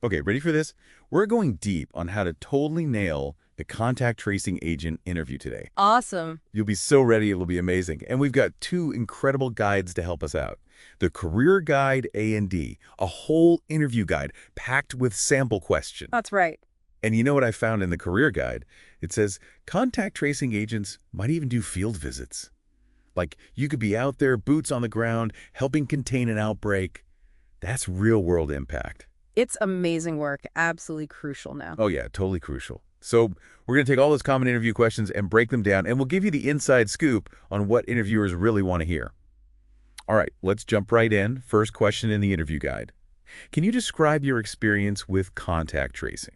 Okay, ready for this? We're going deep on how to totally nail the contact tracing agent interview today. Awesome. You'll be so ready, it'll be amazing. And we've got two incredible guides to help us out. The Career Guide A and D, a whole interview guide packed with sample questions. That's right. And you know what I found in the Career Guide? It says contact tracing agents might even do field visits. Like, you could be out there, boots on the ground, helping contain an outbreak. That's real-world impact. It's amazing work. Absolutely crucial now. Oh yeah, totally crucial. So we're going to take all those common interview questions and break them down, and we'll give you the inside scoop on what interviewers really want to hear. All right, let's jump right in. First question in the interview guide. Can you describe your experience with contact tracing?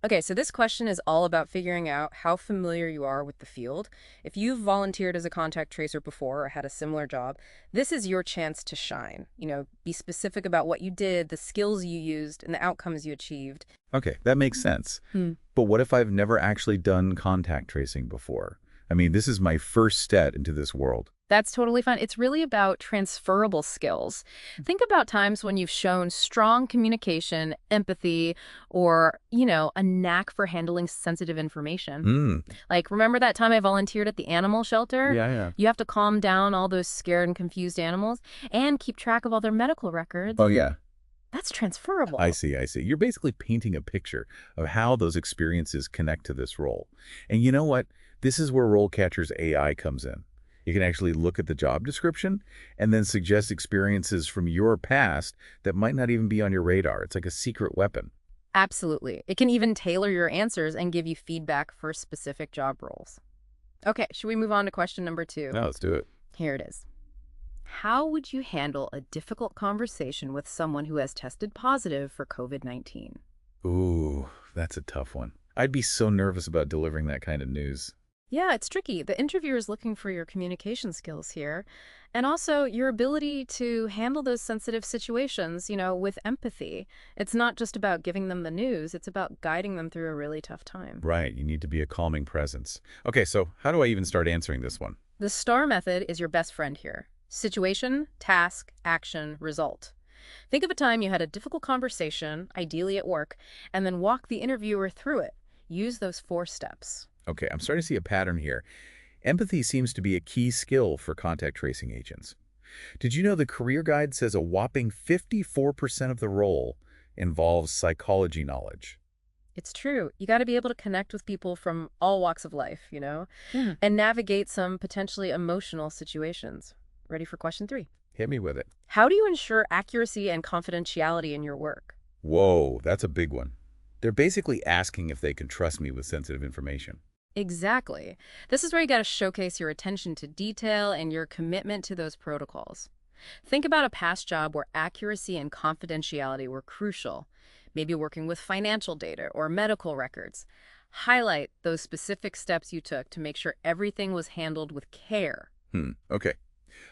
Okay, so this question is all about figuring out how familiar you are with the field. If you've volunteered as a contact tracer before or had a similar job, this is your chance to shine. Be specific about what you did, the skills you used, and the outcomes you achieved. Okay, that makes sense. But what if I've never actually done contact tracing before? I mean, this is my first step into this world. That's totally fine. It's really about transferable skills. Think about times when you've shown strong communication, empathy, or, a knack for handling sensitive information. Like, remember that time I volunteered at the animal shelter? Yeah. You have to calm down all those scared and confused animals and keep track of all their medical records. Oh, yeah. That's transferable. I see. You're basically painting a picture of how those experiences connect to this role. And you know what? This is where RoleCatcher's AI comes in. You can actually look at the job description and then suggest experiences from your past that might not even be on your radar. It's like a secret weapon. Absolutely. It can even tailor your answers and give you feedback for specific job roles. Okay, should we move on to question number 2? Now let's do it. Here it is. How would you handle a difficult conversation with someone who has tested positive for COVID-19? Ooh, that's a tough one. I'd be so nervous about delivering that kind of news. Yeah, it's tricky. The interviewer is looking for your communication skills here, and also your ability to handle those sensitive situations, with empathy. It's not just about giving them the news, it's about guiding them through a really tough time. Right, you need to be a calming presence. Okay, so how do I even start answering this one? The STAR method is your best friend here. Situation, task, action, result. Think of a time you had a difficult conversation, ideally at work, and then walk the interviewer through it. Use those 4 steps. Okay, I'm starting to see a pattern here. Empathy seems to be a key skill for contact tracing agents. Did you know the career guide says a whopping 54% of the role involves psychology knowledge? It's true. You got to be able to connect with people from all walks of life, and navigate some potentially emotional situations. Ready for question 3? Hit me with it. How do you ensure accuracy and confidentiality in your work? Whoa, that's a big one. They're basically asking if they can trust me with sensitive information. Exactly. This is where you got to showcase your attention to detail and your commitment to those protocols. Think about a past job where accuracy and confidentiality were crucial, maybe working with financial data or medical records. Highlight those specific steps you took to make sure everything was handled with care. Okay.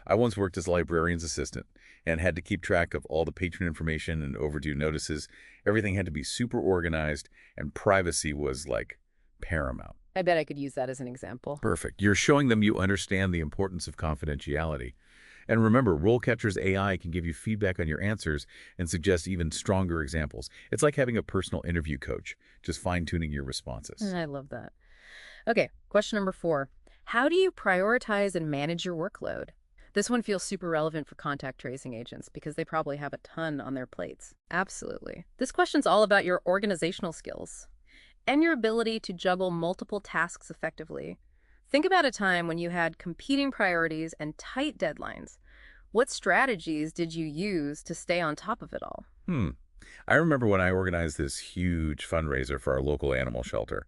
I once worked as a librarian's assistant and had to keep track of all the patron information and overdue notices. Everything had to be super organized, and privacy was, like, paramount. I bet I could use that as an example. Perfect. You're showing them you understand the importance of confidentiality. And remember, RoleCatcher's AI can give you feedback on your answers and suggest even stronger examples. It's like having a personal interview coach, just fine-tuning your responses. I love that. Okay, question number 4. How do you prioritize and manage your workload? This one feels super relevant for contact tracing agents because they probably have a ton on their plates. Absolutely. This question's all about your organizational skills and your ability to juggle multiple tasks effectively. Think about a time when you had competing priorities and tight deadlines. What strategies did you use to stay on top of it all? I remember when I organized this huge fundraiser for our local animal shelter.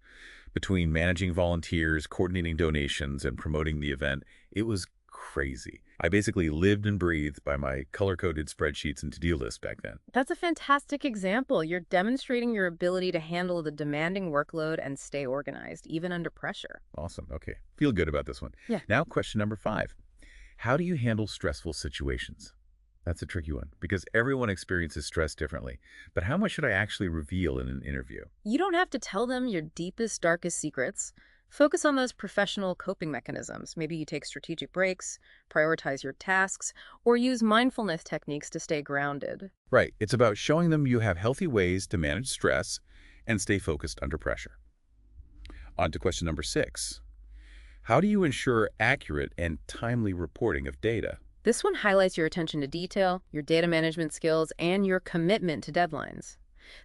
Between managing volunteers, coordinating donations, and promoting the event, it was crazy. I basically lived and breathed by my color-coded spreadsheets and to-do lists back then. That's a fantastic example. You're demonstrating your ability to handle the demanding workload and stay organized, even under pressure. Awesome. Okay. Feel good about this one. Yeah. Now, question number 5. How do you handle stressful situations? That's a tricky one because everyone experiences stress differently. But how much should I actually reveal in an interview? You don't have to tell them your deepest, darkest secrets. Focus on those professional coping mechanisms. Maybe you take strategic breaks, prioritize your tasks, or use mindfulness techniques to stay grounded. Right. It's about showing them you have healthy ways to manage stress and stay focused under pressure. On to question number 6. How do you ensure accurate and timely reporting of data? This one highlights your attention to detail, your data management skills, and your commitment to deadlines.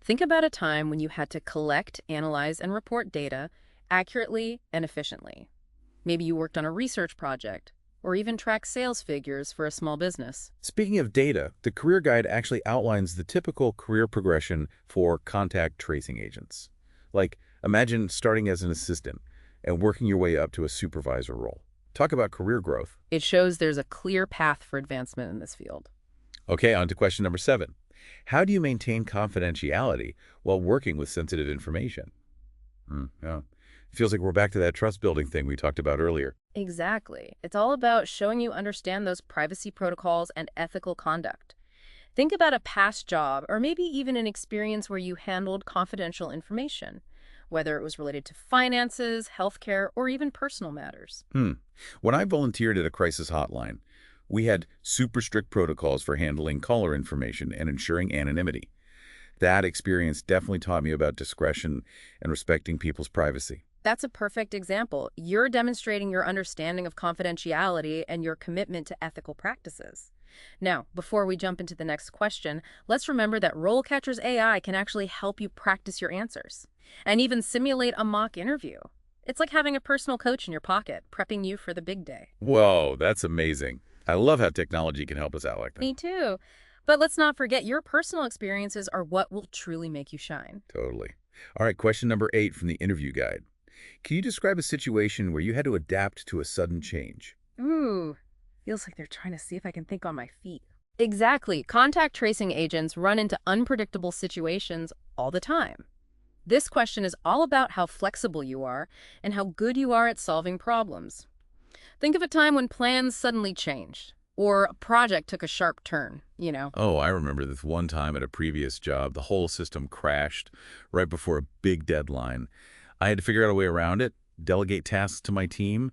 Think about a time when you had to collect, analyze, and report data accurately and efficiently. Maybe you worked on a research project, or even tracked sales figures for a small business. Speaking of data, the career guide actually outlines the typical career progression for contact tracing agents. Like, imagine starting as an assistant and working your way up to a supervisor role. Talk about career growth. It shows there's a clear path for advancement in this field. Okay, on to question number 7. How do you maintain confidentiality while working with sensitive information? Yeah. It feels like we're back to that trust building thing we talked about earlier. Exactly. It's all about showing you understand those privacy protocols and ethical conduct. Think about a past job or maybe even an experience where you handled confidential information, whether it was related to finances, healthcare, or even personal matters. When I volunteered at a crisis hotline, we had super strict protocols for handling caller information and ensuring anonymity. That experience definitely taught me about discretion and respecting people's privacy. That's a perfect example. You're demonstrating your understanding of confidentiality and your commitment to ethical practices. Now, before we jump into the next question, let's remember that RoleCatcher's AI can actually help you practice your answers and even simulate a mock interview. It's like having a personal coach in your pocket, prepping you for the big day. Whoa, that's amazing. I love how technology can help us out like that. Me too. But let's not forget your personal experiences are what will truly make you shine. Totally. All right, question number 8 from the interview guide. Can you describe a situation where you had to adapt to a sudden change? Ooh, feels like they're trying to see if I can think on my feet. Exactly. Contact tracing agents run into unpredictable situations all the time. This question is all about how flexible you are and how good you are at solving problems. Think of a time when plans suddenly changed, or a project took a sharp turn. Oh, I remember this one time at a previous job. The whole system crashed right before a big deadline. I had to figure out a way around it, delegate tasks to my team,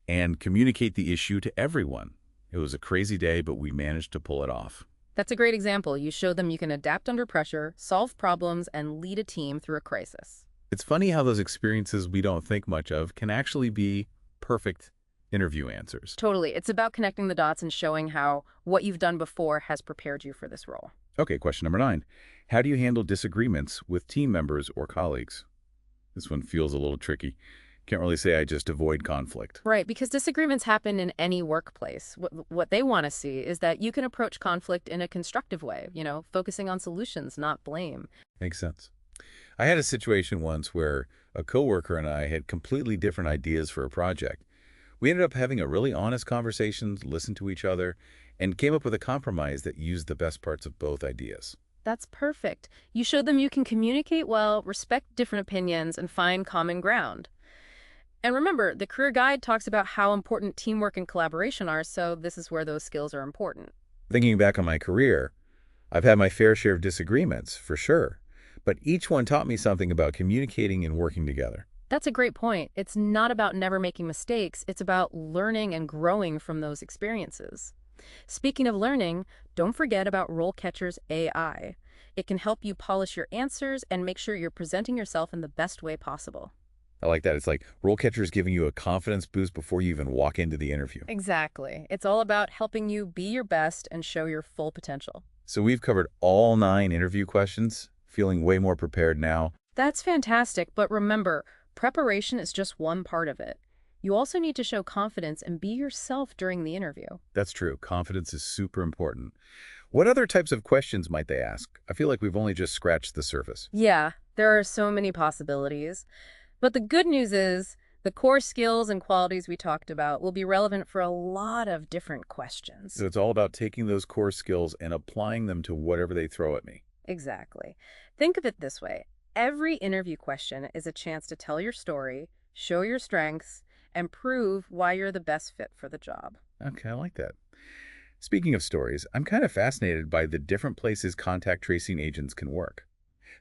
and communicate the issue to everyone. It was a crazy day, but we managed to pull it off. That's a great example. You show them you can adapt under pressure, solve problems, and lead a team through a crisis. It's funny how those experiences we don't think much of can actually be perfect interview answers. Totally. It's about connecting the dots and showing how what you've done before has prepared you for this role. Okay, question number 9. How do you handle disagreements with team members or colleagues? This one feels a little tricky. Can't really say I just avoid conflict. Right, because disagreements happen in any workplace. What they want to see is that you can approach conflict in a constructive way, focusing on solutions, not blame. Makes sense. I had a situation once where a coworker and I had completely different ideas for a project. We ended up having a really honest conversation, listened to each other, and came up with a compromise that used the best parts of both ideas. That's perfect. You showed them you can communicate well, respect different opinions, and find common ground. And remember, the career guide talks about how important teamwork and collaboration are, so this is where those skills are important. Thinking back on my career, I've had my fair share of disagreements, for sure, but each one taught me something about communicating and working together. That's a great point. It's not about never making mistakes. It's about learning and growing from those experiences. Speaking of learning, don't forget about RoleCatcher's AI. It can help you polish your answers and make sure you're presenting yourself in the best way possible. I like that. It's like RoleCatcher is giving you a confidence boost before you even walk into the interview. Exactly. It's all about helping you be your best and show your full potential. So we've covered all 9 interview questions, feeling way more prepared now. That's fantastic, but remember, preparation is just one part of it. You also need to show confidence and be yourself during the interview. That's true. Confidence is super important. What other types of questions might they ask? I feel like we've only just scratched the surface. Yeah, there are so many possibilities. But the good news is the core skills and qualities we talked about will be relevant for a lot of different questions. So it's all about taking those core skills and applying them to whatever they throw at me. Exactly. Think of it this way. Every interview question is a chance to tell your story, show your strengths, and prove why you're the best fit for the job. Okay, I like that. Speaking of stories, I'm kind of fascinated by the different places contact tracing agents can work.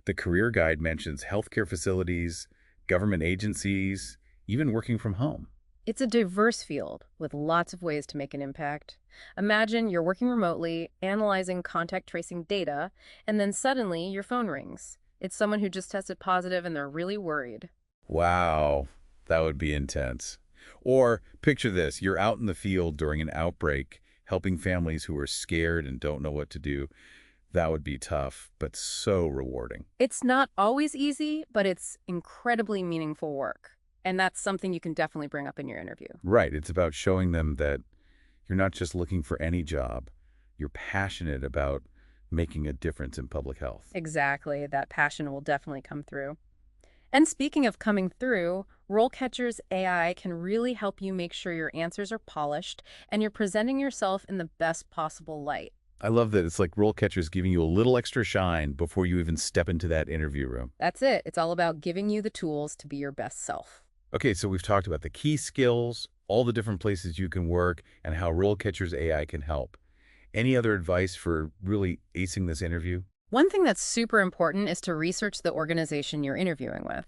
The career guide mentions healthcare facilities, government agencies, even working from home. It's a diverse field with lots of ways to make an impact. Imagine you're working remotely, analyzing contact tracing data, and then suddenly your phone rings. It's someone who just tested positive and they're really worried. Wow, that would be intense. Or picture this, you're out in the field during an outbreak, helping families who are scared and don't know what to do. That would be tough, but so rewarding. It's not always easy, but it's incredibly meaningful work. And that's something you can definitely bring up in your interview. Right, it's about showing them that you're not just looking for any job. You're passionate about making a difference in public health. Exactly, that passion will definitely come through. And speaking of coming through, RoleCatcher's AI can really help you make sure your answers are polished and you're presenting yourself in the best possible light. I love that it's like RoleCatcher's giving you a little extra shine before you even step into that interview room. That's it. It's all about giving you the tools to be your best self. Okay, so we've talked about the key skills, all the different places you can work, and how RoleCatcher's AI can help. Any other advice for really acing this interview? One thing that's super important is to research the organization you're interviewing with.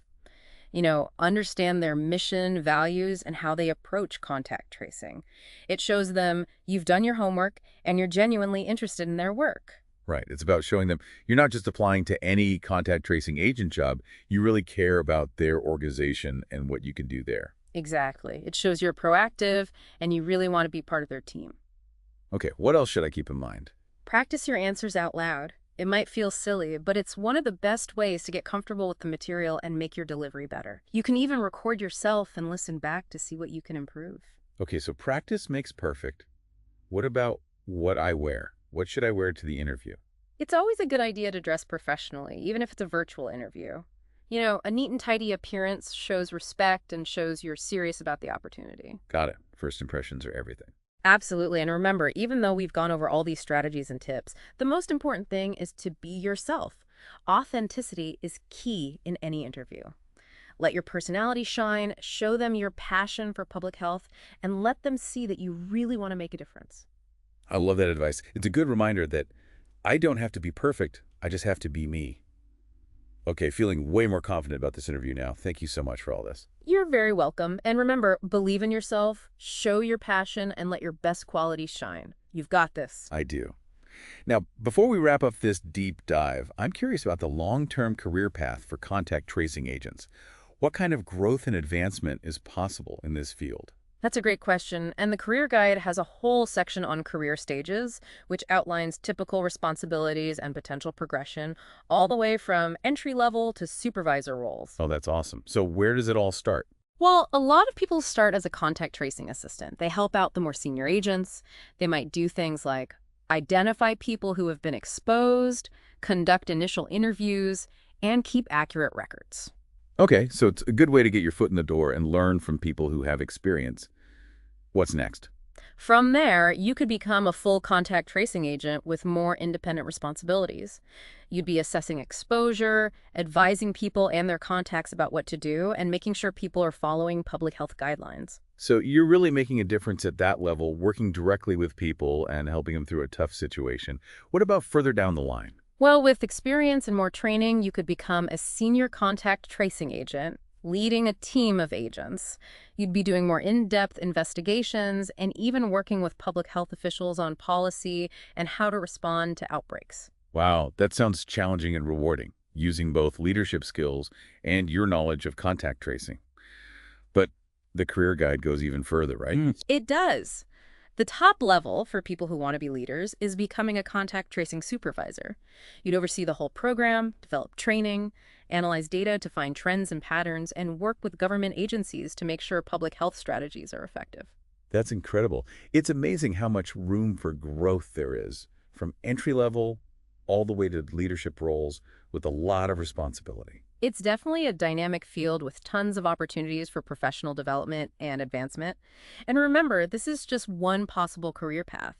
Understand their mission, values, and how they approach contact tracing. It shows them you've done your homework and you're genuinely interested in their work. Right, it's about showing them you're not just applying to any contact tracing agent job, you really care about their organization and what you can do there. Exactly. It shows you're proactive and you really want to be part of their team. Okay, what else should I keep in mind? Practice your answers out loud. It might feel silly, but it's one of the best ways to get comfortable with the material and make your delivery better. You can even record yourself and listen back to see what you can improve. Okay, so practice makes perfect. What about what I wear? What should I wear to the interview? It's always a good idea to dress professionally, even if it's a virtual interview. A neat and tidy appearance shows respect and shows you're serious about the opportunity. Got it. First impressions are everything. Absolutely. And remember, even though we've gone over all these strategies and tips, the most important thing is to be yourself. Authenticity is key in any interview. Let your personality shine, show them your passion for public health, and let them see that you really want to make a difference. I love that advice. It's a good reminder that I don't have to be perfect. I just have to be me. Okay, feeling way more confident about this interview now. Thank you so much for all this. You're very welcome. And remember, believe in yourself, show your passion, and let your best qualities shine. You've got this. I do. Now, before we wrap up this deep dive, I'm curious about the long-term career path for contact tracing agents. What kind of growth and advancement is possible in this field? That's a great question, and the Career Guide has a whole section on career stages, which outlines typical responsibilities and potential progression, all the way from entry level to supervisor roles. Oh, that's awesome. So where does it all start? Well, a lot of people start as a contact tracing assistant. They help out the more senior agents. They might do things like identify people who have been exposed, conduct initial interviews, and keep accurate records. Okay, so it's a good way to get your foot in the door and learn from people who have experience. What's next? From there, you could become a full contact tracing agent with more independent responsibilities. You'd be assessing exposure, advising people and their contacts about what to do, and making sure people are following public health guidelines. So you're really making a difference at that level, working directly with people and helping them through a tough situation. What about further down the line? Well, with experience and more training, you could become a senior contact tracing agent, leading a team of agents. You'd be doing more in-depth investigations and even working with public health officials on policy and how to respond to outbreaks. Wow, that sounds challenging and rewarding, using both leadership skills and your knowledge of contact tracing. But the career guide goes even further, right? It does. The top level for people who want to be leaders is becoming a contact tracing supervisor. You'd oversee the whole program, develop training, analyze data to find trends and patterns, and work with government agencies to make sure public health strategies are effective. That's incredible. It's amazing how much room for growth there is, from entry level all the way to leadership roles with a lot of responsibility. It's definitely a dynamic field with tons of opportunities for professional development and advancement. And remember, this is just one possible career path.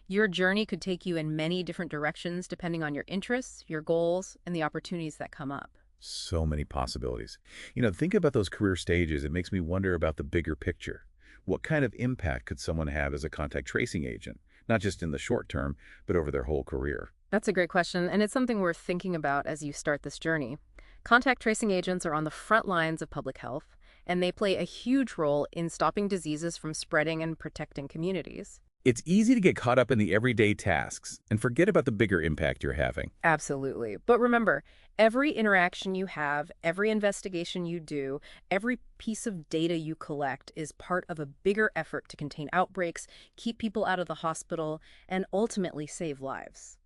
Your journey could take you in many different directions depending on your interests, your goals, and the opportunities that come up. So many possibilities. Think about those career stages. It makes me wonder about the bigger picture. What kind of impact could someone have as a contact tracing agent, not just in the short term, but over their whole career? That's a great question, and it's something worth thinking about as you start this journey. Contact tracing agents are on the front lines of public health, and they play a huge role in stopping diseases from spreading and protecting communities. It's easy to get caught up in the everyday tasks and forget about the bigger impact you're having. Absolutely. But remember, every interaction you have, every investigation you do, every piece of data you collect is part of a bigger effort to contain outbreaks, keep people out of the hospital, and ultimately save lives.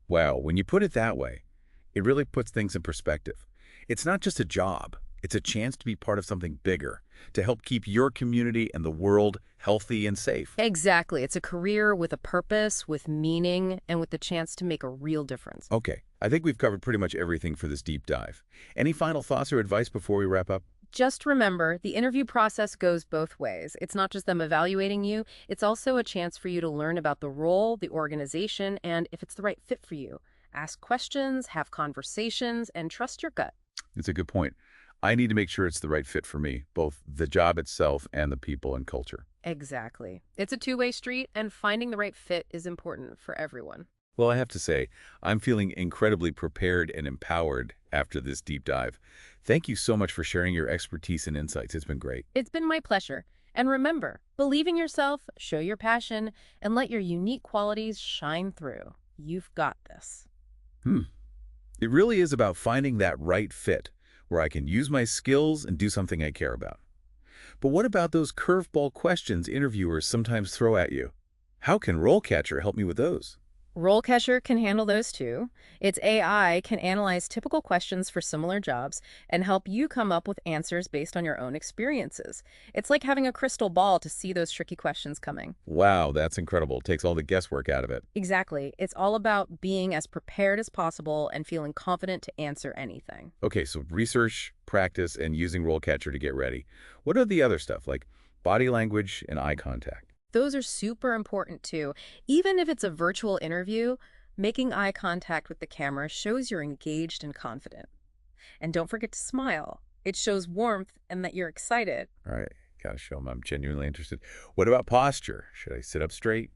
Wow, when you put it that way, it really puts things in perspective. It's not just a job. It's a chance to be part of something bigger, to help keep your community and the world healthy and safe. Exactly. It's a career with a purpose, with meaning, and with the chance to make a real difference. Okay, I think we've covered pretty much everything for this deep dive. Any final thoughts or advice before we wrap up? Just remember, the interview process goes both ways. It's not just them evaluating you, it's also a chance for you to learn about the role, the organization, and if it's the right fit for you. Ask questions, have conversations, and trust your gut. It's a good point. I need to make sure it's the right fit for me, both the job itself and the people and culture. Exactly. It's a two-way street, and finding the right fit is important for everyone. Well, I have to say, I'm feeling incredibly prepared and empowered after this deep dive. Thank you so much for sharing your expertise and insights. It's been great. It's been my pleasure. And remember, believe in yourself, show your passion, and let your unique qualities shine through. You've got this. It really is about finding that right fit, where I can use my skills and do something I care about. But what about those curveball questions interviewers sometimes throw at you? How can RoleCatcher help me with those? RoleCatcher can handle those too. Its AI can analyze typical questions for similar jobs and help you come up with answers based on your own experiences. It's like having a crystal ball to see those tricky questions coming. Wow, that's incredible. It takes all the guesswork out of it. Exactly. It's all about being as prepared as possible and feeling confident to answer anything. Okay, so research, practice, and using RoleCatcher to get ready. What are the other stuff, like body language and eye contact? Those are super important too. Even if it's a virtual interview, making eye contact with the camera shows you're engaged and confident. And don't forget to smile. It shows warmth and that you're excited. All right, gotta show them I'm genuinely interested. What about posture? Should I sit up straight?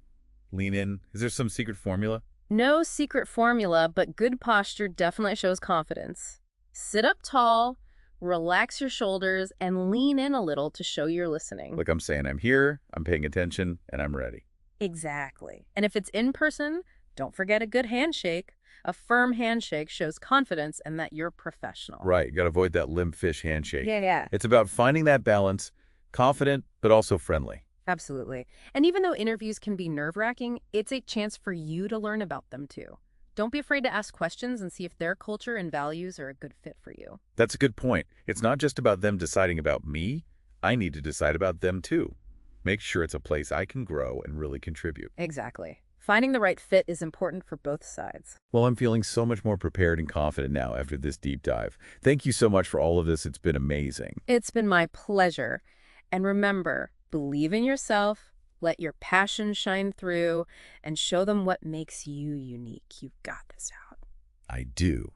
Lean in? Is there some secret formula? No secret formula, but good posture definitely shows confidence. Sit up tall, relax your shoulders, and lean in a little to show you're listening. Like I'm saying, I'm here, I'm paying attention, and I'm ready. Exactly. And if it's in person, don't forget a good handshake. A firm handshake shows confidence and that you're professional. Right, gotta avoid that limp fish handshake. Yeah. It's about finding that balance, confident, but also friendly. Absolutely. And even though interviews can be nerve-wracking, it's a chance for you to learn about them too. Don't be afraid to ask questions and see if their culture and values are a good fit for you. That's a good point. It's not just about them deciding about me. I need to decide about them too. Make sure it's a place I can grow and really contribute. Exactly. Finding the right fit is important for both sides. Well, I'm feeling so much more prepared and confident now after this deep dive. Thank you so much for all of this. It's been amazing. It's been my pleasure. And remember, believe in yourself, let your passion shine through, and show them what makes you unique. You've got this out. I do.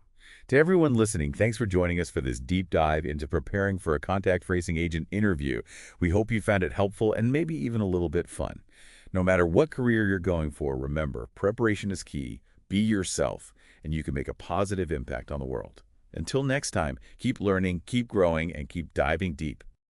To everyone listening, thanks for joining us for this deep dive into preparing for a contact tracing agent interview. We hope you found it helpful and maybe even a little bit fun. No matter what career you're going for, remember, preparation is key. Be yourself, and you can make a positive impact on the world. Until next time, keep learning, keep growing, and keep diving deep.